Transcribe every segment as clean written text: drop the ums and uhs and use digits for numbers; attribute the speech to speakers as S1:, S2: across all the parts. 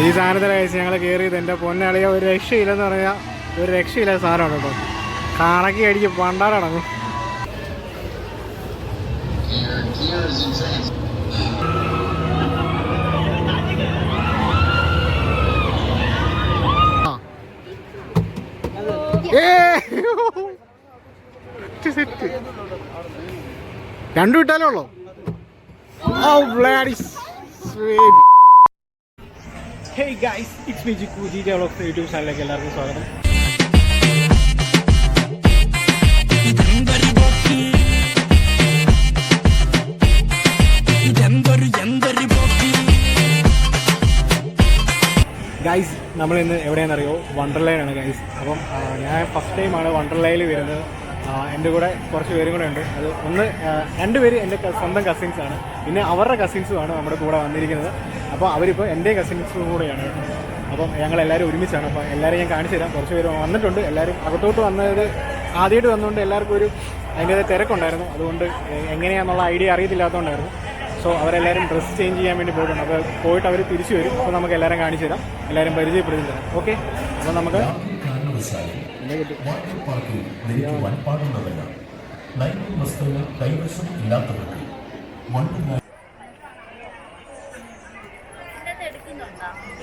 S1: ഈ സാധനത്തിലെ കഴിച്ച് ഞങ്ങൾ കയറിയത് എൻ്റെ പൊന്നളിയ ഒരു രക്ഷയില്ലെന്ന് പറഞ്ഞാൽ ഒരു രക്ഷയില്ലാത്ത സാധനമാണ് കേട്ടോ. കറക്കി അടിക്ക് പണ്ടാറടങ്ങും. രണ്ടു വിട്ടാലേ ഉള്ളൂ. Hey guys, it's me Jiku, GTA Vlogs YouTube ചാനലിലേക്ക് എല്ലാവർക്കും സ്വാഗതം. ഗൈസ് നമ്മളിന്ന് എവിടെയാണെന്നറിയോ? വണ്ടർലയിലാണ് ഗൈസ്. അപ്പം ഞാൻ ഫസ്റ്റ് ടൈമാണ് വണ്ടർലയിൽ വരുന്നത്. എൻ്റെ കൂടെ കുറച്ച് പേരും കൂടെ ഉണ്ട്. അത് രണ്ട് പേര് എൻ്റെ സ്വന്തം കസിൻസാണ്, പിന്നെ അവരുടെ കസിൻസുമാണ് നമ്മുടെ കൂടെ വന്നിരിക്കുന്നത്. അപ്പോൾ അവരിപ്പോൾ എൻ്റെ കസിൻസും കൂടെയാണ്. അപ്പം ഞങ്ങളെല്ലാവരും ഒരുമിച്ചാണ്. അപ്പോൾ എല്ലാവരും ഞാൻ കാണിച്ചു തരാം. കുറച്ച് പേര് വന്നിട്ടുണ്ട്. എല്ലാവരും അകത്തോട്ട് വന്നത് ആദ്യമായിട്ട് വന്നുകൊണ്ട് എല്ലാവർക്കും ഒരു അതിൻ്റേത് തിരക്കുണ്ടായിരുന്നു. അതുകൊണ്ട് എങ്ങനെയാണെന്നുള്ള ഐഡിയ അറിയത്തില്ലാത്തതുകൊണ്ടായിരുന്നു. സോ അവരെല്ലാവരും ഡ്രസ്സ് ചേഞ്ച് ചെയ്യാൻ വേണ്ടി പോയിട്ടുണ്ട്. അപ്പോൾ പോയിട്ട് അവർ തിരിച്ചു വരും. അപ്പോൾ നമുക്ക് എല്ലാവരും കാണിച്ചു തരാം, എല്ലാവരും പരിചയപ്പെടുത്തി തരാം. ഓക്കെ, അപ്പോൾ നമുക്ക്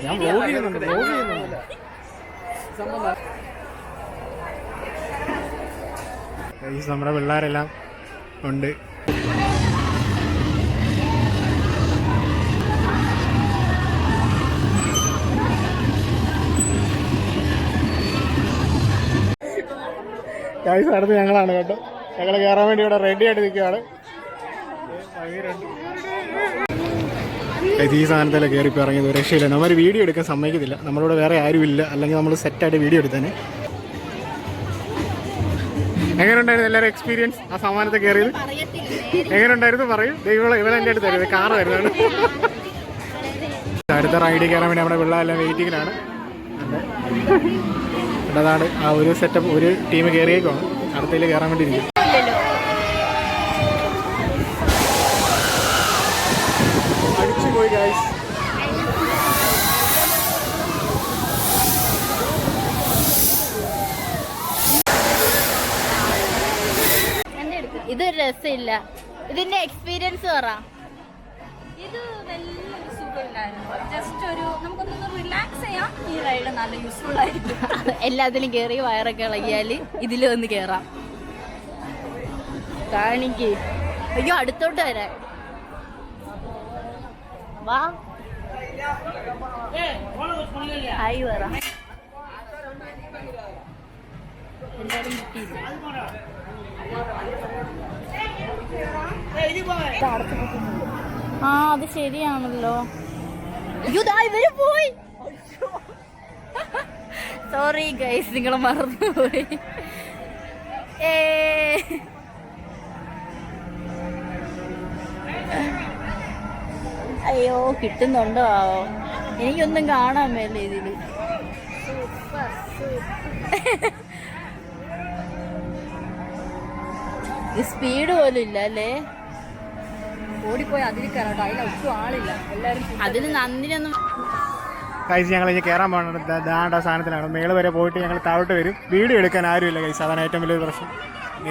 S1: ഞാൻ വ്ലോഗ് ചെയ്യുന്നുണ്ട്. നമ്മുടെ പിള്ളേരെല്ലാം ഉണ്ട്. ഗൈസ് അടുത്ത് ഞങ്ങളാണ് കേട്ടോ. ഞങ്ങൾ കയറാൻ വേണ്ടി ഇവിടെ റെഡി ആയിട്ട് നിൽക്കുകയാണ്. ഈ സാധനത്തിലെ കയറിപ്പോൾ ഇറങ്ങിയത് ഒരു രക്ഷയില്ല. നമ്മൾ വീഡിയോ എടുക്കാൻ സമ്മതിക്കത്തില്ല. നമ്മളിവിടെ വേറെ ആരുമില്ല, അല്ലെങ്കിൽ നമ്മൾ സെറ്റായിട്ട് വീഡിയോ എടുത്തേനെ. എങ്ങനെയുണ്ടായിരുന്നു എല്ലാവരും എക്സ്പീരിയൻസ്? ആ സമ്മാനത്തെ കയറിയത് എങ്ങനെയുണ്ടായിരുന്നു പറയൂ. ഇവരെൻ്റെ അടുത്ത് തരുന്നത് കാറ് വരുന്നതാണ്. അടുത്ത റൈഡിൽ കയറാൻ വേണ്ടി നമ്മുടെ പിള്ളേരെല്ലാം വെയിറ്റിങ്ങിലാണ്. അതാണ് ആ ഒരു സെറ്റപ്പ്. ഒരു ടീം കയറിയേക്കാണ്, അടുത്തതിൽ കയറാൻ വേണ്ടി ഇരിക്കും. അടിച്ചുപോയി ഗൈസ്.
S2: ഇതൊരു രസമില്ല. ഇതിന്റെ എക്സ്പീരിയൻസ് പറ.
S3: ഇത് വലിയ സുഖമില്ലായിരുന്നു. ജസ്റ്റ് ഒരു നമുക്കൊന്ന് റിലാക്സ് ചെയ്യാം. ഈ റൈഡ് നല്ല യൂസ്ഫുൾ ആയിരിക്കും.
S2: എല്ലാത്തിലും കയറി വയറൊക്കെ ഇളകിയാൽ ഇതിൽ വന്ന് കയറാം. കാണിക്ക്. അയ്യോ, അടുത്തോട്ട് വരാൻ വാ. ആയി പറ. എല്ലാരും കിട്ടിയില്ല. ആ, അത് ശരിയാണല്ലോ. അയ്യോ, ഇവര് പോയി. സോറി ഗൈസ്, നിങ്ങളെ മറന്നുപോയി. അയ്യോ, കിട്ടുന്നുണ്ടോ? എനിക്കൊന്നും കാണാൻ മേല ഇതില്. സ്പീഡ് പോലും ഇല്ല അല്ലേ?
S3: ഓടിപ്പോയി അതിൽ കയറട്ടോ. അതിൽ ഒട്ടും ആളില്ല. എല്ലാവരും
S2: അതിന് നന്ദിനൊന്നും.
S1: കൈസ് ഞങ്ങൾ ഇനി കയറാൻ പോകുന്നത് ദാണ്ട സാധനത്തിലാണ്. മേള് വരെ പോയിട്ട് ഞങ്ങൾ താഴോട്ട് വരും. വീഡിയോ എടുക്കാൻ ആരുമില്ല കൈസ്, അതാണ് ഏറ്റവും വലിയൊരു പ്രശ്നം.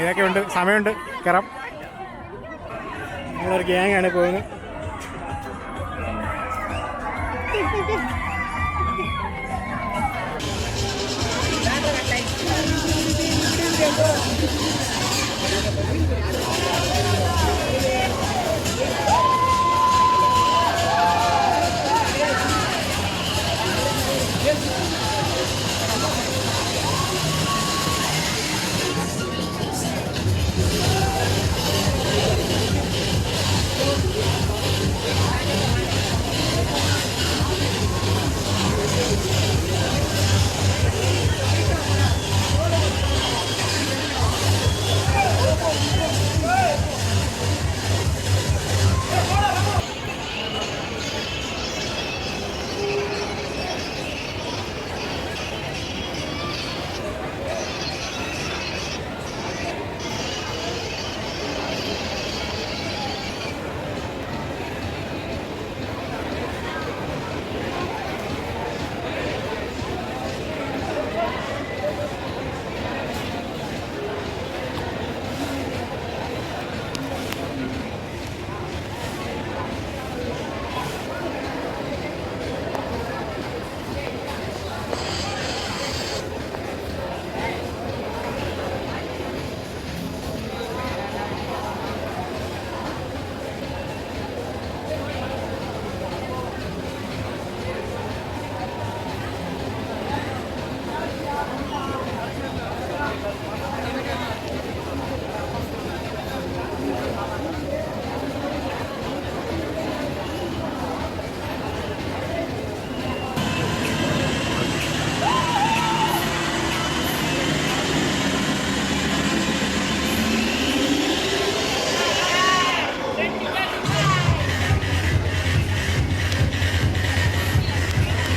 S1: ഇതൊക്കെ ഉണ്ട്, സമയമുണ്ട്, കയറാം. ഞങ്ങളൊരു ഗ്യാങ്ങാണ് പോകുന്നത്.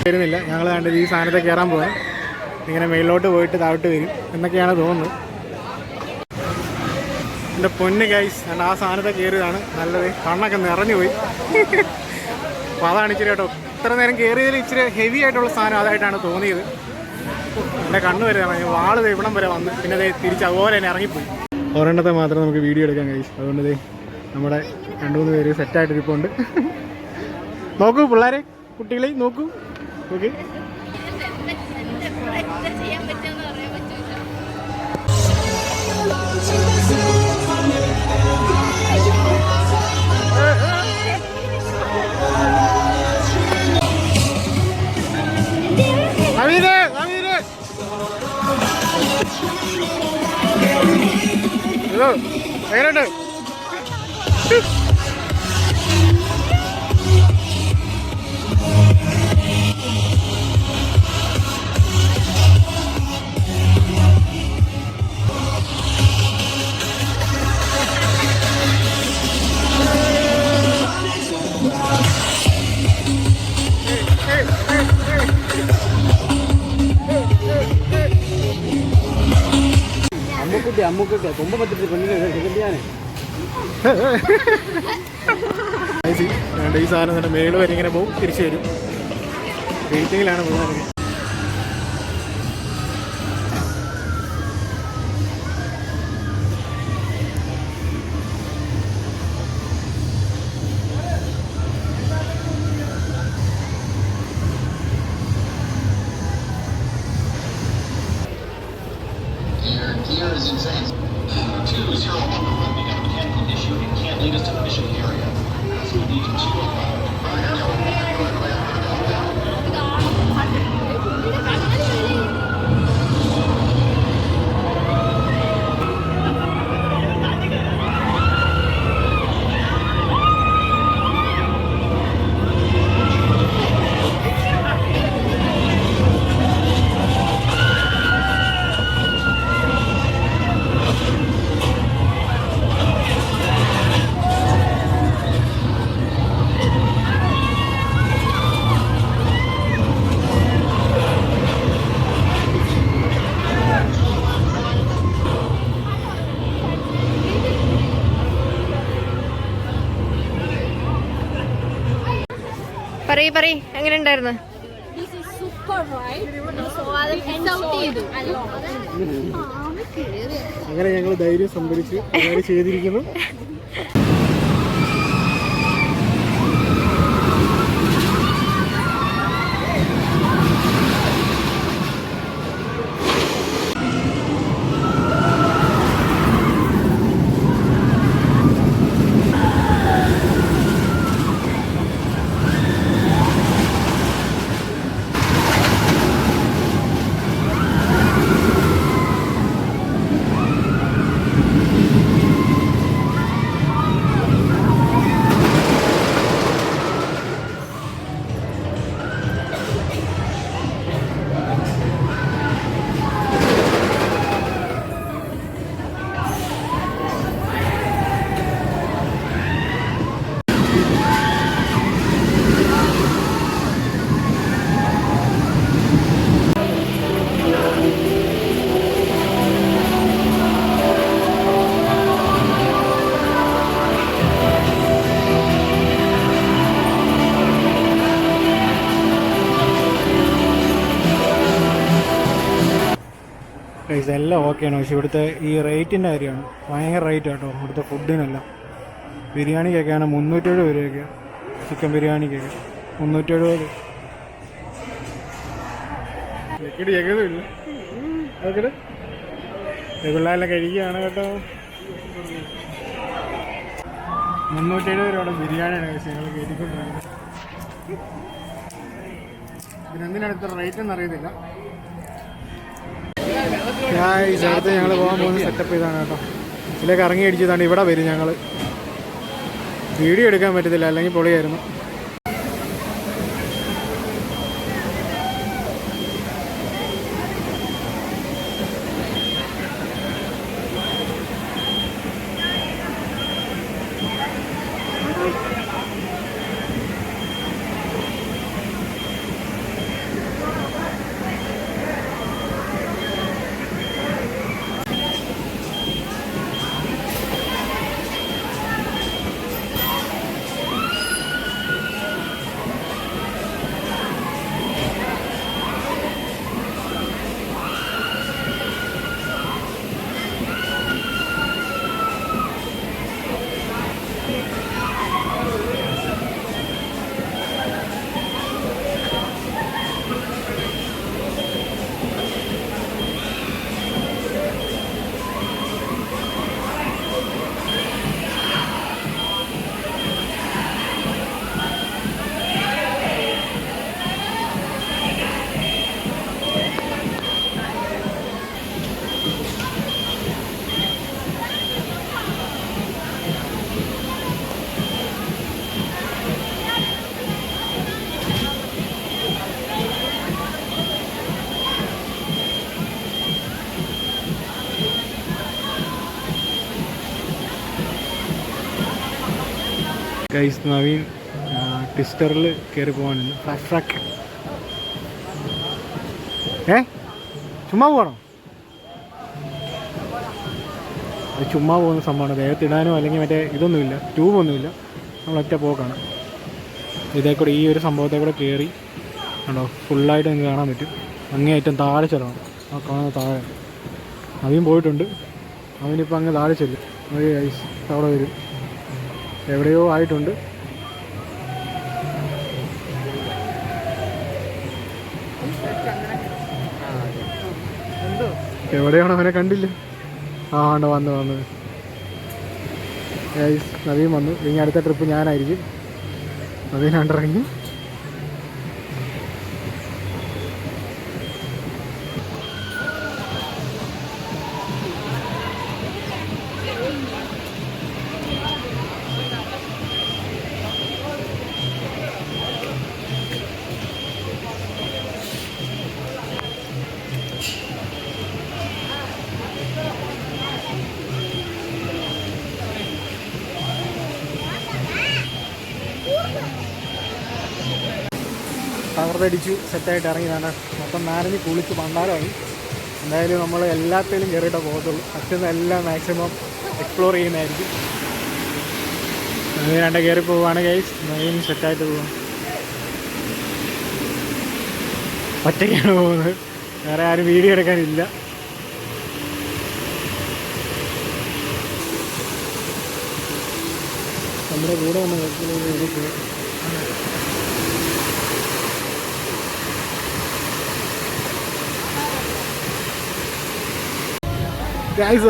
S1: വരുന്നില്ല. ഞങ്ങൾ കണ്ടത് ഈ സാധനത്തെ കയറാൻ പോകാൻ ഇങ്ങനെ മേളിലോട്ട് പോയിട്ട് താഴോട്ട് വരും എന്നൊക്കെയാണ് തോന്നുന്നത്. എൻ്റെ പൊന്ന് ഗൈസ്, ഞാൻ ആ സാധനത്തെ കയറിയതാണ് നല്ലത്. കണ്ണൊക്കെ നിറഞ്ഞു പോയി. അപ്പോൾ അതാണ് ഇച്ചിരി കേട്ടോ, ഇത്ര നേരം കയറിയതിൽ ഇച്ചിരി ഹെവി ആയിട്ടുള്ള സാധനം അതായിട്ടാണ് തോന്നിയത്. എൻ്റെ കണ്ണ് വരെ വാള് ഇവിടം വരെ വന്ന് പിന്നെ തിരിച്ച് അതുപോലെ തന്നെ ഇറങ്ങിപ്പോയി. ഒരെണ്ണത്തെ മാത്രം നമുക്ക് വീഡിയോ എടുക്കാൻ കഴിയും. അതുകൊണ്ട് നമ്മുടെ 2-3 പേര് സെറ്റായിട്ടിരിപ്പുണ്ട്. നോക്കൂ പിള്ളേരെ, കുട്ടികളെ നോക്കൂ. ഓക്കെ, എങ്ങനെയുണ്ട്?
S4: അമ്മുക്കുട്ടി കൊമ്പ പറ്റിട്ട് പെണ്ണിനെ സെക്കൻഡിയാണ്.
S1: ഈ സാധനം മേള് വരെ ഇങ്ങനെ പോകും, തിരിച്ചു വരും. വെയിറ്റിങ്ങിലാണ് പോകുന്നത്.
S5: Gear is insane. 201 running out mechanical issue and can't lead us to the mission area. So we need to
S6: പറയ് എങ്ങനെ ഉണ്ടായിരുന്നു?
S1: അങ്ങനെ ഞങ്ങൾ ധൈര്യം സംഭരിച്ച് ചെയ്തിരിക്കുന്നു. ഇതെല്ലാം ഓക്കെയാണ്. പക്ഷേ ഇവിടുത്തെ ഈ റേറ്റിൻ്റെ കാര്യമാണ് ഭയങ്കര റേറ്റ് കേട്ടോ. ഇവിടുത്തെ ഫുഡിനെല്ലാം ബിരിയാണിക്കൊക്കെയാണ് 370 രൂപയൊക്കെ. ചിക്കൻ ബിരിയാണിക്കൊക്കെ 370. ലിക്വിഡ് ചെക്കതുമില്ല. അതൊക്കെ പിള്ളേരെല്ലാം കഴിക്കുകയാണ് കേട്ടോ. 370 രൂപയുടെ ബിരിയാണിയാണ് ഞങ്ങൾ കയറ്റിക്കൊണ്ടിരിക്കുന്നത്. ഇതിനെന്തിനാണ് ഇത്ര റേറ്റ് എന്ന് അറിയത്തില്ല. അടുത്ത് ഞങ്ങൾ പോകാൻ പോകുന്ന സെറ്റപ്പ് ഇതാണ് കേട്ടോ. ഇതിലേക്ക് ഇറങ്ങി അടിച്ചതാണ്. ഇവിടെ വരും ഞങ്ങൾ. വീഡിയോ എടുക്കാൻ പറ്റത്തില്ല, അല്ലെങ്കിൽ പൊളിയായിരുന്നു. ഗൈസ് നവീൻ ട്വിസ്റ്ററിൽ കയറി പോകാനുണ്ട്. Fast track. ചുമ്മാ പോകണം. അത് ചുമ്മാ പോകുന്ന സംഭവമാണ്. ദേഹത്തിടാനോ അല്ലെങ്കിൽ മറ്റേ ഇതൊന്നുമില്ല, ട്യൂബൊന്നുമില്ല. നമ്മളൊറ്റ പോക്കാണ്. ഇതേ കൂടെ ഈ ഒരു സംഭവത്തെ കൂടെ കയറി കണ്ടോ ഫുള്ളായിട്ട് നിങ്ങൾക്ക് കാണാൻ പറ്റും. അങ്ങേയറ്റം താഴെ ചെല്ലണം. ആ കാണുന്ന താഴെ നവീൻ പോയിട്ടുണ്ട്. അവനിപ്പോൾ അങ്ങ് താഴെ ചെല്ലും. ഒരു ഐസ് അവിടെ വരും. എവിടെയോ ആയിട്ടുണ്ട്. എവിടെയാണോ അവനെ കണ്ടില്ല. ആ ഉണ്ട് വന്ന് ഐസ് നവീൻ വന്നു. ഇനി അടുത്ത ട്രിപ്പ് ഞാനായിരിക്കും. നവീൻ കണ്ടിറങ്ങി. തകർത്തടിച്ചു സെറ്റായിട്ട് ഇറങ്ങിയതാണ്. മൊത്തം നാരഞ്ഞ് കുളിച്ച് പണ്ടാരമായി. എന്തായാലും നമ്മൾ എല്ലാത്തിലും കയറിയിട്ടേ പോകത്തുള്ളൂ. പറ്റുന്ന എല്ലാം മാക്സിമം എക്സ്പ്ലോർ ചെയ്യുന്നതായിരിക്കും. നവീൻ രണ്ട് കയറി പോവുകയാണ് ഗൈസ്. നവീൻ സെറ്റായിട്ട് പോവാം. ഒറ്റയ്ക്കാണ് പോകുന്നത്. വേറെ ആരും വീഡിയോ എടുക്കാനില്ല. നമ്മുടെ കൂടെ വന്ന്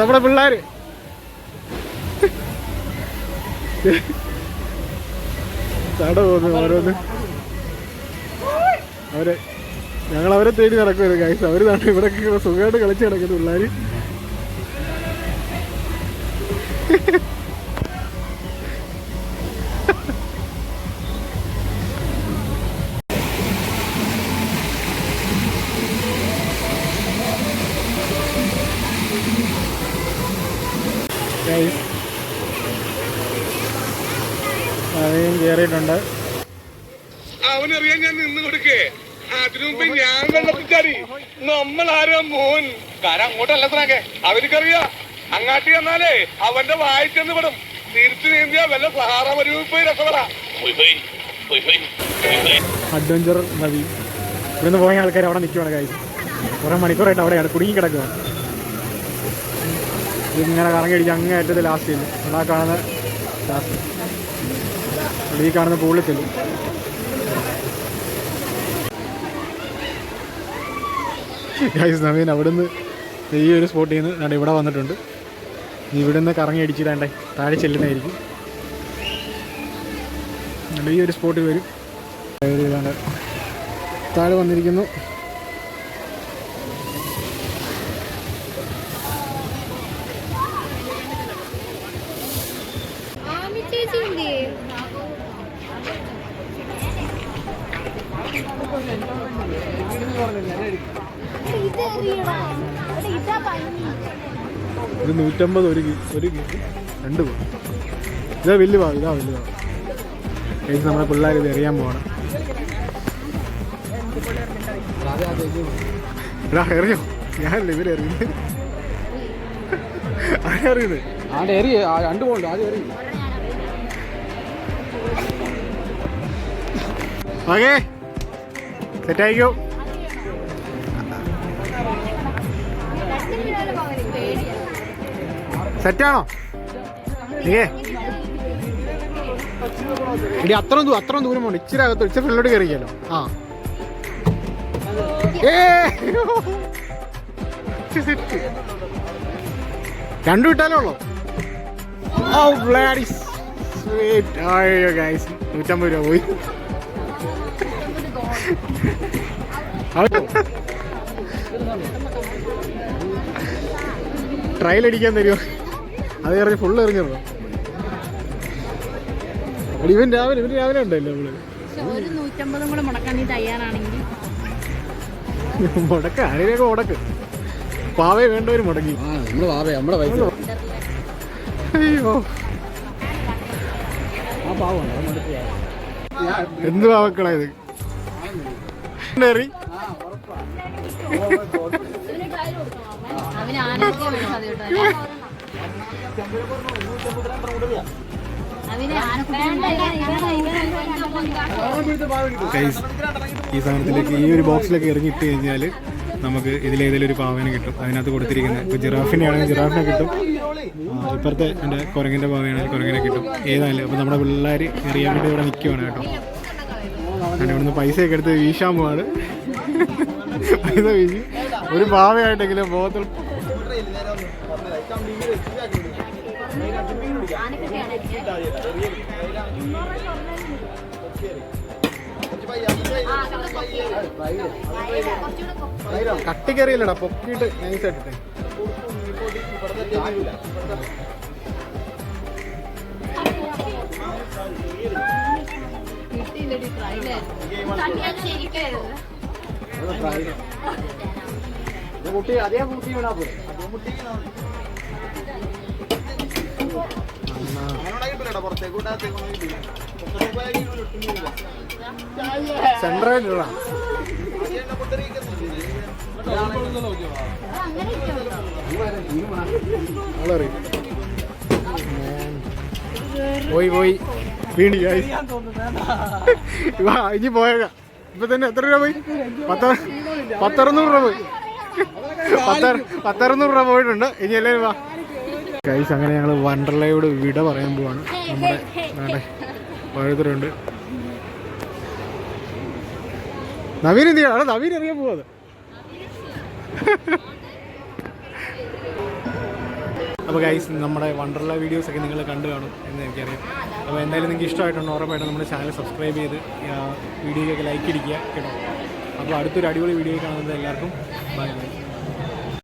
S1: നമ്മുടെ പിള്ളേര് തട പോകുന്നു ഓരോന്ന്. ഞങ്ങളവരെ തേടി നടക്കുമായിരുന്നു ഗൈസ്. അവർ തന്നെ ഇവിടെ സുഖമായിട്ട് കളിച്ച് നടക്കുന്നു പിള്ളേര്. അവയും കയറിയിട്ടുണ്ട്.
S7: അവനറിയാൻ ഞാൻ നിന്ന് കൊടുക്കേ. അതിനു മുമ്പ് ഞാൻ വെള്ളത്തിച്ചാടി. നമ്മളാരാ മോൻ കാരണം അങ്ങോട്ടല്ല സാറേ. അവനക്കറിയാ അങ്ങാട്ടി വന്നാലേ അവന്റെ വായിച്ചെന്ന് വിടും. തിരിച്ചു നീന്തിയാ വല്ല സഹാറ വരൂ പോയി രസപ്പെടാ.
S1: അഡ്വഞ്ചർ നവി. ഇവിടുന്ന് പോയ ആൾക്കാർ അവിടെ നിൽക്കുവാണ് കാര്യം. കുറേ മണിക്കൂറായിട്ട് അവിടെയാണ് കുടുങ്ങി കിടക്കുകയാണ്. ഇങ്ങനെ കറങ്ങി അടിച്ച് അങ്ങേ അറ്റത്ത് ലാസ്റ്റ് ചെല്ലും. അവിടെ കാണുന്ന ലാസ്റ്റ് ഈ കാണുന്ന പൂളിൽ ചെല്ലും. ഗൈസ് നവീൻ അവിടുന്ന് ഈ ഒരു സ്പോട്ടിൽ നിന്ന് ഞാൻ ഇവിടെ വന്നിട്ടുണ്ട്. ഇവിടുന്ന് കറങ്ങി അടിച്ചിട്ടാണ്ടേ താഴെ ചെല്ലുന്നതായിരിക്കും. ഈ ഒരു സ്പോട്ടിൽ വരും. താഴെ വന്നിരിക്കുന്നു. ഇത് 150 ഒരു രണ്ട് പോകും. ഇതാ വലിയ ഭാഗം. ഇതാ വലിയ ഭാഗം. ഏകദേശം നമ്മുടെ പിള്ളേർ ഇത് എറിയാൻ പോകണം. എടാ എറിയോ? ഞാനല്ലേ ഇവരെറിയുന്നത്. ആരെറിയുന്നത്?
S4: ആടെ എറി രണ്ട് പോകണ്ട. ആദ്യം എറി.
S1: ഓക്കേ സെറ്റായിക്കോ. സെറ്റാണോ? ഏ ഇനി അത്രയും ദൂരം പോകണം. ഇച്ചിരി അകത്ത് ഇച്ചിരി ഫ്രണ്ടിലോട്ട് കയറിയല്ലോ. ആ രണ്ടു വിട്ടാലേ ഉള്ളൂ. ഓ ബ്ലാഡി സ്വീറ്റ്. അയ്യോ ഗൈസ് 150 രൂപ പോയി. ട്രയൽ അടിക്കാൻ തരുമോ? അത് കയറി ഫുള്ള് എറിഞ്ഞോ? ഇവൻ രാവിലെ ഉണ്ടല്ലോ നമ്മള്.
S2: ഒരു 150 കൂടെ മുടക്കാൻ നീ തയ്യാറാണെങ്കിൽ
S1: മുടക്ക് ആരെയൊക്കെ മുടക്ക്. പാവേ വേണ്ടവര് മുടങ്ങി.
S4: നമ്മള് പാവേ നമ്മുടെ പൈസ.
S1: അയ്യോ
S4: ആ പാവമാണ് അത് മടുപ്പ്
S1: എന്ത് പാവക്കളാ ഇത്? കയറി
S2: അവന് ആനൊക്കെ വേണം അത് കേട്ടോ അവന്
S1: ഗൈസ്, ഈ സാധനത്തിലേക്ക് ഈ ഒരു ബോക്സിലേക്ക് എറിഞ്ഞിട്ട് കഴിഞ്ഞാൽ നമുക്ക് ഇതിലേതെങ്കിലും ഒരു പാവേനെ കിട്ടും. അതിനകത്ത് കൊടുത്തിരിക്കുന്നത് ഇപ്പോൾ ജിറാഫിൻ്റെ ആണെങ്കിൽ ജിറാഫിനെ കിട്ടും, ഇപ്പുറത്തെ എൻ്റെ കുരങ്ങിൻ്റെ പാവയാണെങ്കിൽ കുരങ്ങിനെ കിട്ടും. ഏതായാലും അപ്പോൾ നമ്മുടെ പിള്ളേർ എറിയാൻ വേണ്ടി ഇവിടെ നിൽക്കുവാണ് കേട്ടോ. ഞാൻ ഇവിടുന്ന് പൈസയൊക്കെ എടുത്ത് വീശാൻ പോവാണ്. പൈസ വീശി ഒരു പാവയായിട്ടെങ്കിലും ബോധത്തിൽ കട്ടിക്കറിയില്ലടാ, പൊക്കിയിട്ട് നൈസായിട്ടെ.
S4: കുട്ടി അതേ കുട്ടി വീണാ പോലെ
S1: സെൻട്രയിലുള്ള പോയി പോയി വീണി ഇനി പോയേക്കാം. ഇപ്പൊ തന്നെ എത്ര രൂപ പോയി? 1,600 രൂപ പോയി. 1,600 രൂപ പോയിട്ടുണ്ട്. ഇനി എല്ലാവരും വാ ഗൈസ്. അങ്ങനെ ഞങ്ങൾ വണ്ടർലയോട് വിട പറയാൻ പോവാണ്. നമ്മുടെ ഓരോരുത്തരുണ്ട്. നവീൻ എന്ത് ചെയ്യണം? നവീൻ അറിയാൻ പോവാത്. അപ്പോൾ ഗൈസ്, നമ്മുടെ വണ്ടർല വീഡിയോസൊക്കെ നിങ്ങൾ കണ്ടു കാണും എന്ന് എനിക്കറിയാം. അപ്പോൾ എന്തായാലും നിങ്ങൾക്ക് ഇഷ്ടമായിട്ടുണ്ട് ഉറപ്പായിട്ടും നമ്മുടെ ചാനൽ സബ്സ്ക്രൈബ് ചെയ്ത് വീഡിയോയ്ക്കൊക്കെ ലൈക്ക് അടിക്കുക കേട്ടോ. അപ്പോൾ അടുത്തൊരു അടിപൊളി വീഡിയോ കാണുന്നത് എല്ലാവർക്കും ബൈ ബൈ.